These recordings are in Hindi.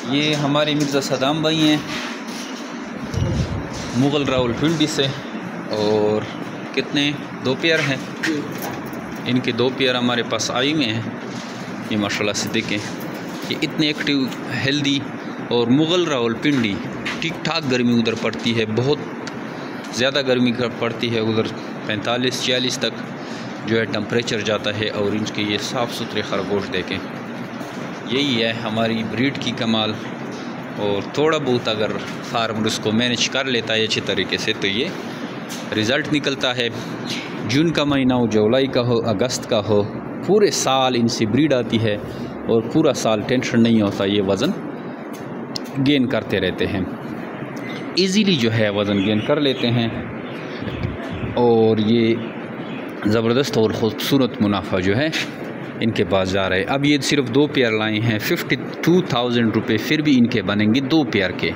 ये हमारे मिर्ज़ा सदाम भाई हैं मुग़ल रावलपिंडी से, और कितने 2 पेयर हैं, इनके 2 पेयर हमारे पास आए हुए हैं। ये माशाल्लाह से देखें, ये इतने एक्टिव, हेल्दी, और मुग़ल रावलपिंडी ठीक ठाक गर्मी उधर पड़ती है, बहुत ज़्यादा गर्मी पड़ती है उधर, 45-46 तक जो है टेम्परेचर जाता है। और इनके ये साफ़ सुथरे खरगोश देखें, यही है हमारी ब्रीड की कमाल। और थोड़ा बहुत अगर फार्मर उसको मैनेज कर लेता है अच्छे तरीके से तो ये रिज़ल्ट निकलता है। जून का महीना हो, जुलाई का हो, अगस्त का हो, पूरे साल इनसे ब्रीड आती है और पूरा साल टेंशन नहीं होता, ये वज़न गेन करते रहते हैं, इजीली जो है वज़न गेन कर लेते हैं। और ये ज़बरदस्त और ख़ूबसूरत मुनाफा जो है इनके पास जा रहा है। अब ये सिर्फ 2 पेयर लाए हैं, 52,000 रुपये फिर भी इनके बनेंगे 2 पेयर के।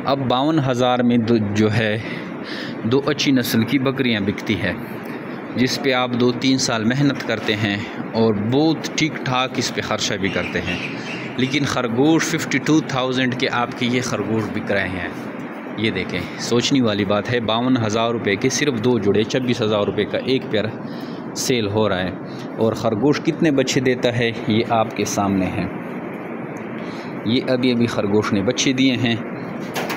अब 52,000 में जो है 2 अच्छी नस्ल की बकरियां बिकती है, जिस पे आप 2-3 साल मेहनत करते हैं और बहुत ठीक ठाक इस पे ख़र्चा भी करते हैं। लेकिन खरगोश 52,000 के आपके ये खरगोश बिक रहे हैं, ये देखें, सोचने वाली बात है। 52,000 रुपये के सिर्फ 2 जुड़े, 26,000 रुपये का एक पेयर सेल हो रहा है। और ख़रगोश कितने बच्चे देता है ये आपके सामने है। ये अभी अभी खरगोश ने बच्चे दिए हैं,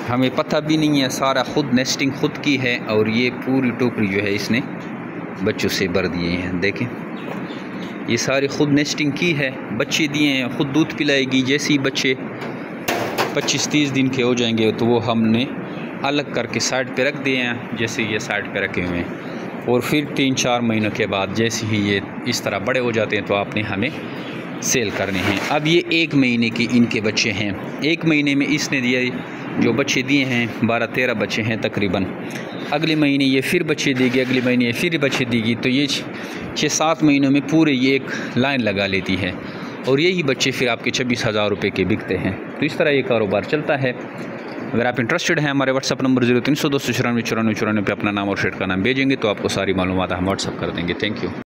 हमें पता भी नहीं है, सारा ख़ुद नेस्टिंग ख़ुद की है। और ये पूरी टोकरी जो है इसने बच्चों से भर दिए हैं, देखें, ये सारी ख़ुद नेस्टिंग की है, बच्चे दिए हैं, ख़ुद दूध पिलाएगी। जैसे ही बच्चे 25-30 दिन के हो जाएंगे तो वो हमने अलग करके साइड पे रख दिए हैं, जैसे ये साइड पे रखे हुए हैं। और फिर 3-4 महीनों के बाद जैसे ही ये इस तरह बड़े हो जाते हैं तो आपने हमें सेल करने हैं। अब ये 1 महीने के इनके बच्चे हैं, 1 महीने में इसने दिए जो बच्चे दिए हैं 12-13 बच्चे हैं तकरीबन। अगले महीने ये फिर बच्चे देगी, अगले महीने ये फिर बच्चे देगी, तो ये 6-7 महीनों में पूरे ये एक लाइन लगा लेती है। और यही बच्चे फिर आपके 26,000 रुपये के बिकते हैं। तो इस तरह ये कारोबार चलता है। अगर आप इंटरेस्टेड हैं, हमारे व्हाट्सअप नंबर 0300 294 94 94 पे अपना नाम और शेड का नाम भेजेंगे तो आपको सारी मालूमात हम व्हाट्सअप कर देंगे। Thank you.